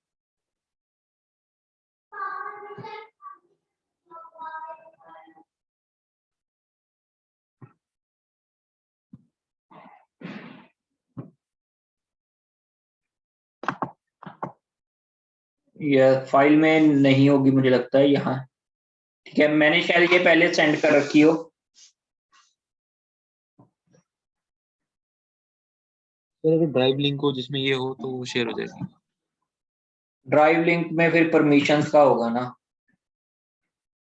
यह फाइल में नहीं होगी मुझे लगता है, यहाँ ठीक है। मैंने शायद ये पहले सेंड कर रखी हो। सर अगर ड्राइव लिंक हो जिसमें ये हो तो वो शेयर हो जाएगी। ड्राइव लिंक में फिर परमिशंस का होगा ना,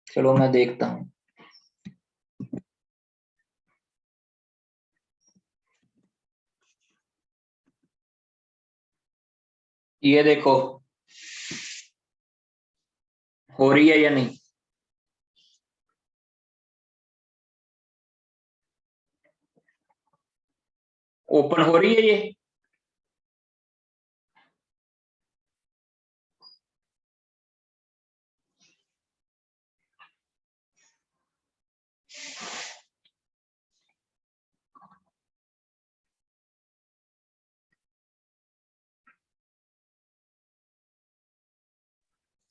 चलो मैं देखता हूँ। ये देखो हो रही है या नहीं? ओपन हो रही है ये?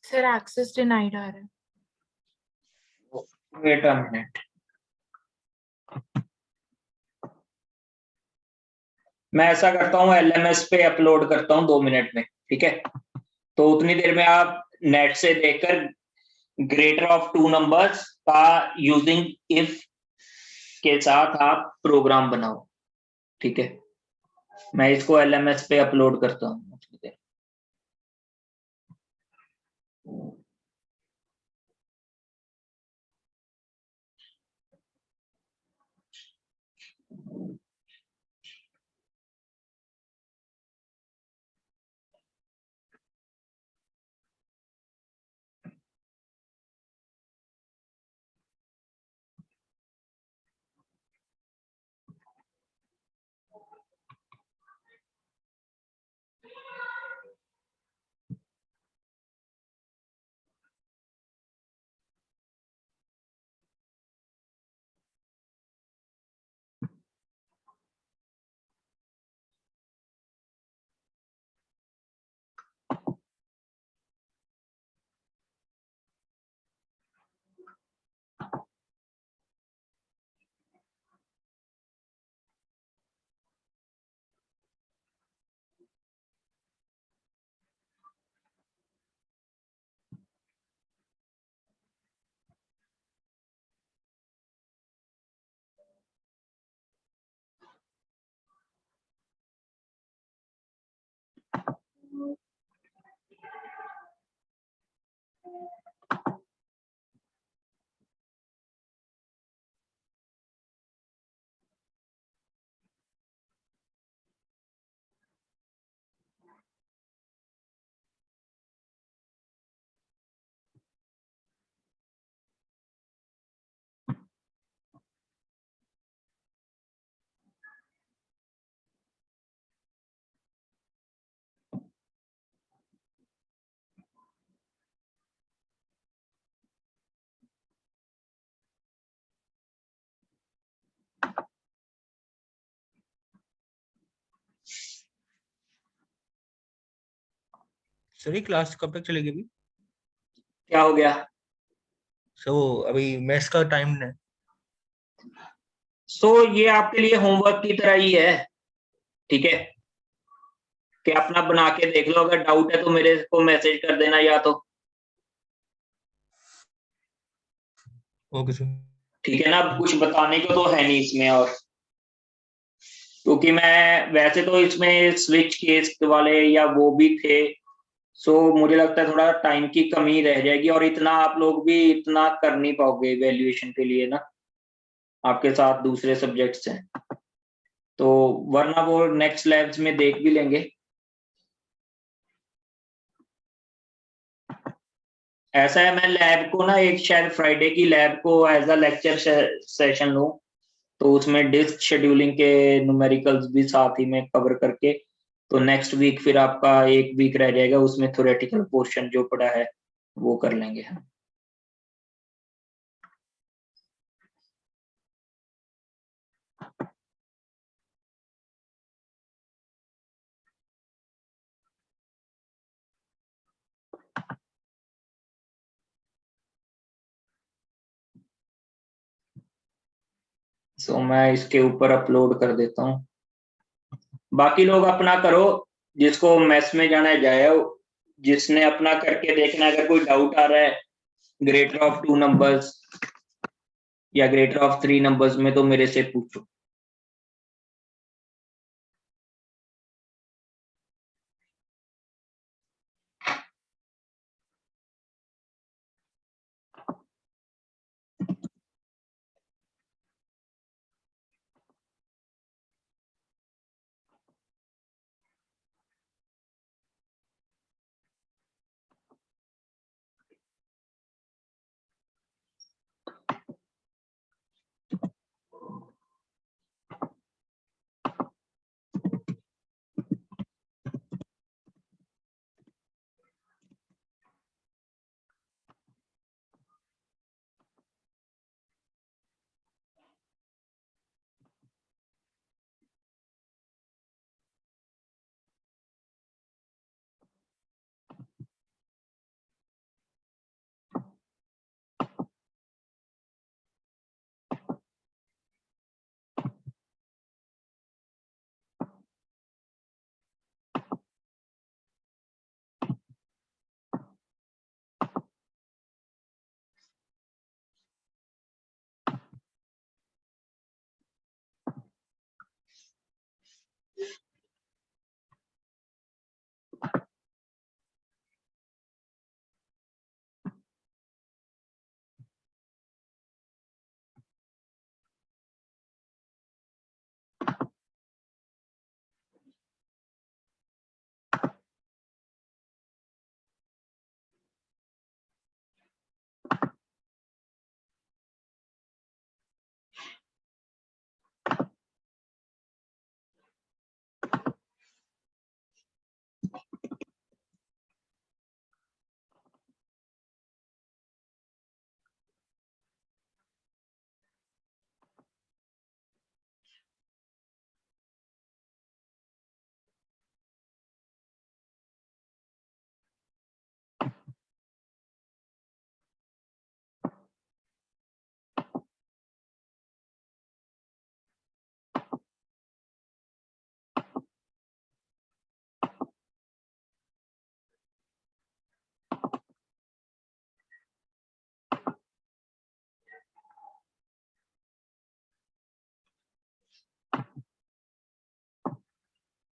सर एक्सेस डिनाइड आ रहा है। वेट अ मिनट, मैं ऐसा करता हूँ LMS पे अपलोड करता हूँ 2 मिनट में, ठीक है। तो उतनी देर में आप नेट से देखकर ग्रेटर ऑफ 2 नंबर्स का यूजिंग इफ के साथ आप प्रोग्राम बनाओ, ठीक है। मैं इसको LMS पे अपलोड करता हूँ। सर ये क्लास कब तक चलेगी अभी? क्या हो गया? सो अभी मेस का टाइम है। सो ये आपके लिए होमवर्क की तरह ही है, ठीक है, कि अपना बना के देख लो, अगर डाउट है तो मेरे को मैसेज कर देना या तो, ओके सर। ठीक है ना। अब कुछ बताने को तो है नहीं इसमें, और क्योंकि मैं वैसे तो इसमें स्विच केस वाले या वो भी थे, सो मुझे लगता है थोड़ा टाइम की कमी रह जाएगी, और इतना आप लोग भी इतना कर नहीं पाओगे वैल्यूएशन के लिए ना, आपके साथ दूसरे सब्जेक्ट्स हैं, तो वरना वो नेक्स्ट लैब्स में देख भी लेंगे। ऐसा है, मैं लैब को ना एक शायद फ्राइडे की लैब को एज अ लेक्चर सेशन लूं, तो उसमें डिस्क शेड्यूलिंग के न्यूमेरिकल्स भी साथ ही में कवर करके, तो नेक्स्ट वीक फिर आपका एक वीक रह जाएगा, उसमें थ्योरेटिकल पोर्शन जो पड़ा है वो कर लेंगे हम। सो मैं इसके ऊपर अपलोड कर देता हूँ, बाकी लोग अपना करो, जिसको मेस में जाना है जाए, जिसने अपना करके देखना है, अगर कोई डाउट आ रहा है ग्रेटर ऑफ 2 नंबर्स या ग्रेटर ऑफ 3 नंबर्स में, तो मेरे से पूछो।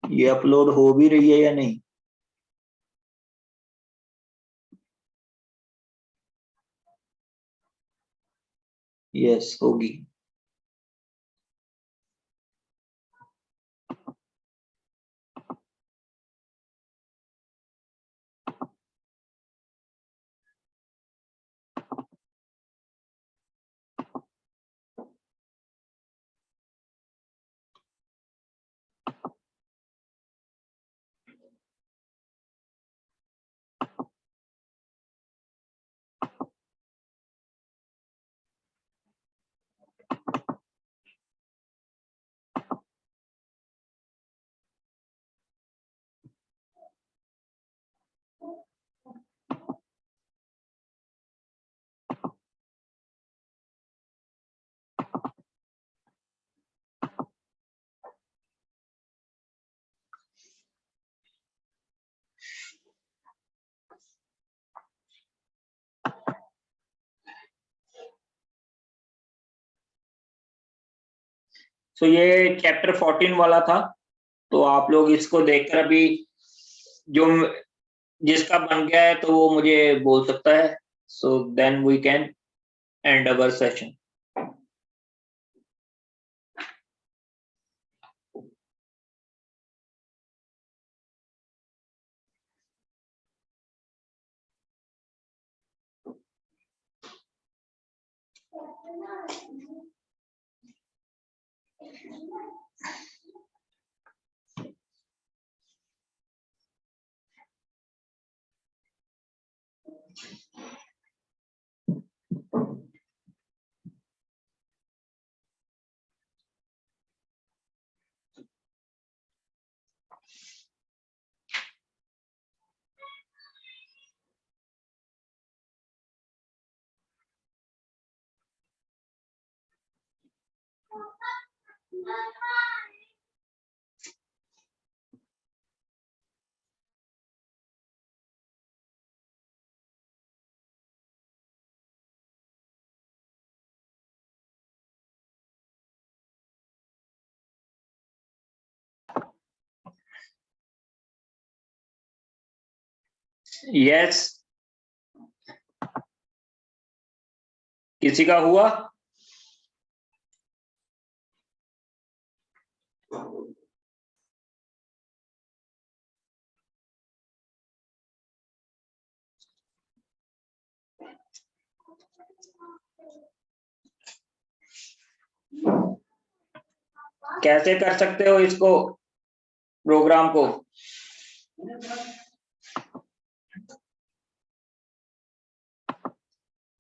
ये अपलोड हो भी रही है या नहीं? यस, होगी। सो ये चैप्टर 14 वाला था, तो आप लोग इसको देखकर अभी जो जिसका बन गया है तो वो मुझे बोल सकता है, so then we can end our session. Yes, किसी का हुआ? कैसे कर सकते हो इसको, प्रोग्राम को?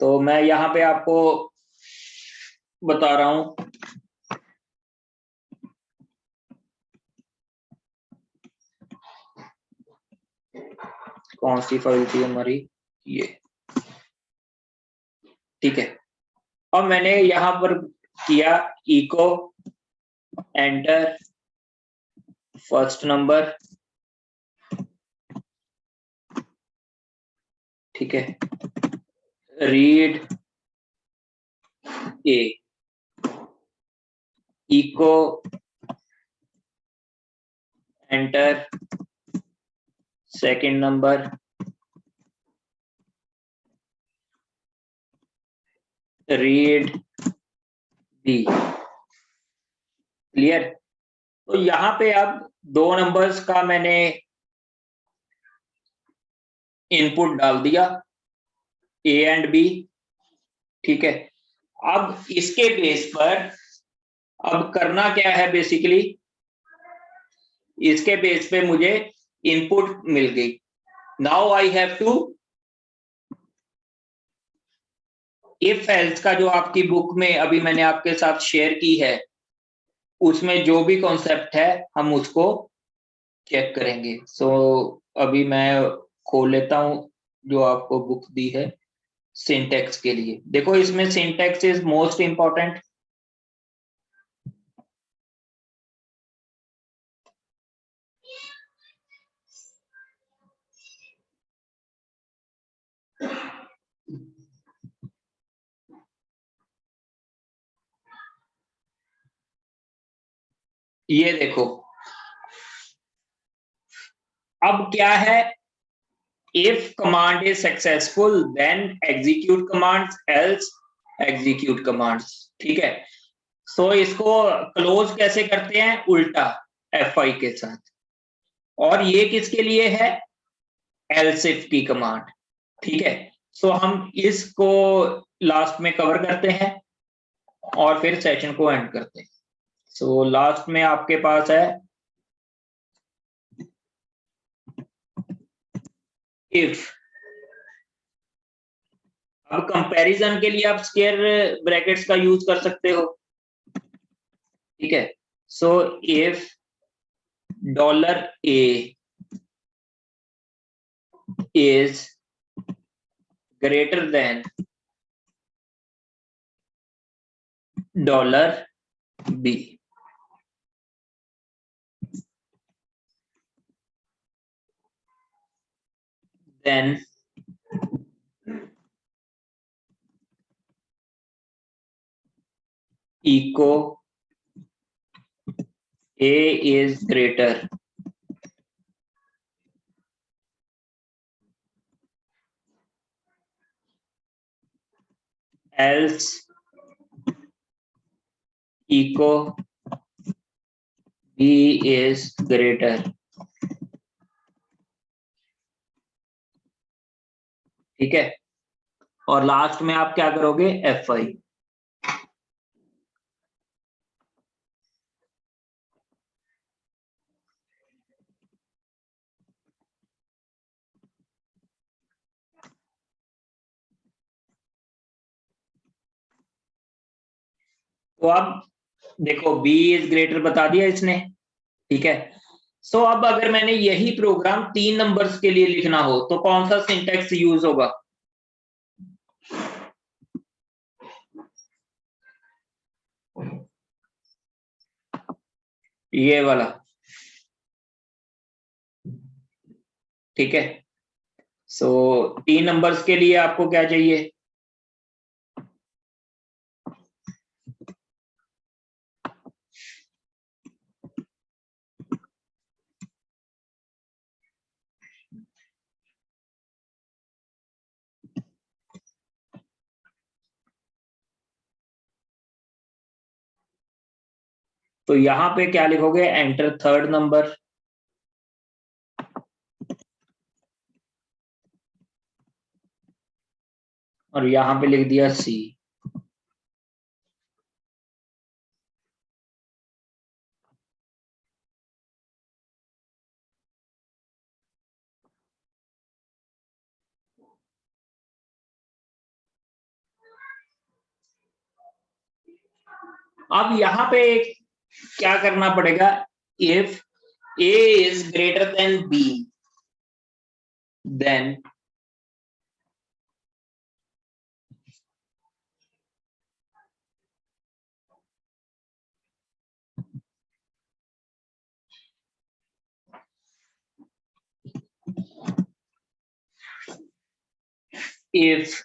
तो मैं यहाँ पे आपको बता रहा हूं। कौन सी फाइल थी हमारी? ये, ठीक है। अब मैंने यहाँ पर किया इको एंटर फर्स्ट नंबर, ठीक है, read A, echo enter second number, read B. Clear? तो यहाँ पे अब दो नंबर्स का मैंने इनपुट डाल दिया, ए एंड बी, ठीक है। अब इसके बेस पर अब करना क्या है, बेसिकली इसके बेस पे मुझे इनपुट मिल गई। Now I have to, if else का जो आपकी बुक में अभी मैंने आपके साथ शेयर की है, उसमें जो भी कॉन्सेप्ट है हम उसको चेक करेंगे। सो अभी मैं खोल लेता हूं जो आपको बुक दी है सिंटैक्स के लिए। देखो इसमें सिंटैक्स इज मोस्ट इंपॉर्टेंट। ये देखो, अब क्या है, if command is successful then execute commands, else execute commands, ठीक है। सो इसको क्लोज कैसे करते हैं, उल्टा F5 के साथ। और ये किसके लिए है, else if की कमांड, ठीक है। सो हम इसको लास्ट में कवर करते हैं और फिर सेशन को एंड करते हैं। सो लास्ट में आपके पास है इफ। अब कंपैरिजन के लिए आप स्क्वायर ब्रैकेट्स का यूज कर सकते हो, ठीक है। So if $A is greater than $B, then echo A is greater else echo B is greater. ठीक है, और लास्ट में आप क्या करोगे, Fi. तो अब देखो B इज ग्रेटर बता दिया इसने, ठीक है। सो अब अगर मैंने यही प्रोग्राम 3 नंबर्स के लिए लिखना हो तो कौन सा सिंटैक्स यूज होगा? ये वाला, ठीक है। सो 3 नंबर्स के लिए आपको क्या चाहिए? तो यहां पे क्या लिखोगे, एंटर थर्ड नंबर, और यहां पे लिख दिया C। अब यहां पे क्या करना पड़ेगा, if A is greater than B, then if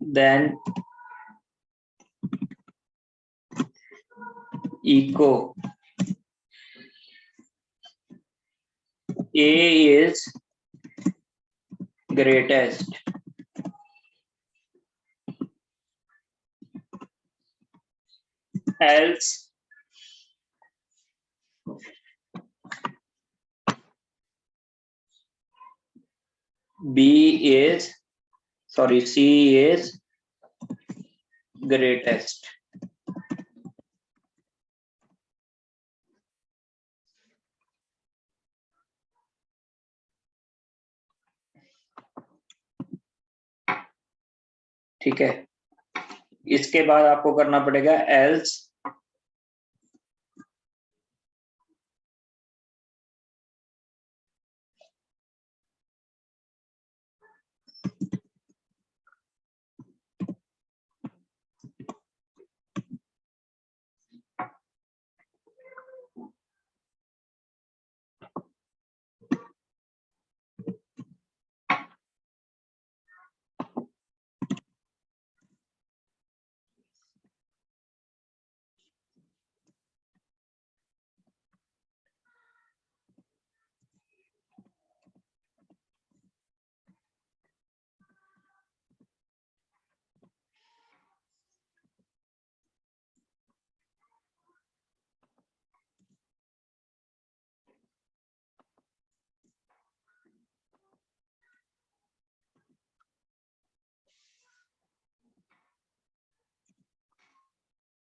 then echo A is greatest, else C is greatest. ठीक है, इसके बाद आपको करना पड़ेगा else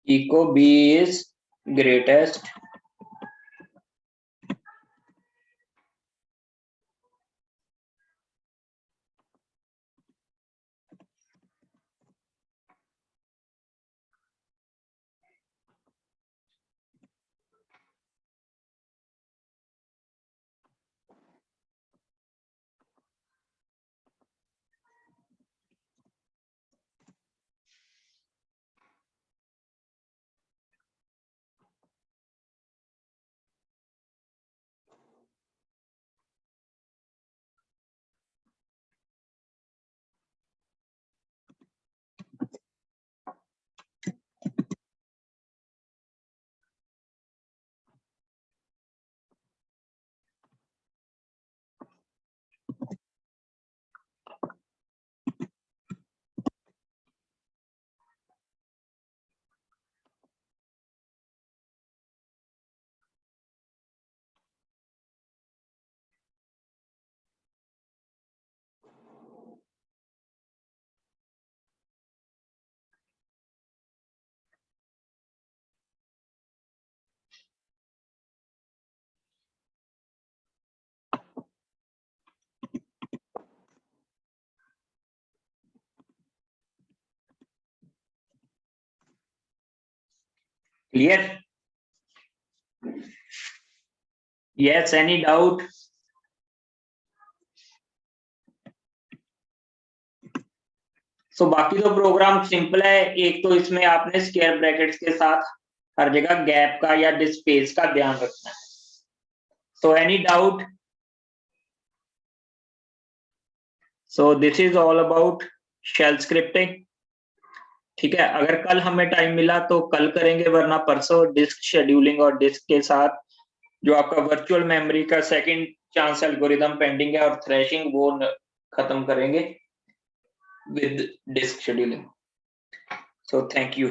echo B is greatest, Clear? Yes, any doubt? सो बाकी तो प्रोग्राम सिंपल है। एक तो इसमें आपने स्क्वायर ब्रैकेट्स के साथ हर जगह गैप का या स्पेस का ध्यान रखना है। So any doubt? So this is all about shell scripting. ठीक है, अगर कल हमें टाइम मिला तो कल करेंगे, वरना परसों डिस्क शेड्यूलिंग और डिस्क के साथ जो आपका वर्चुअल मेमोरी का सेकंड चांस एल्गोरिथम पेंडिंग है और थ्रेशिंग, वो खत्म करेंगे with disk scheduling. So thank you.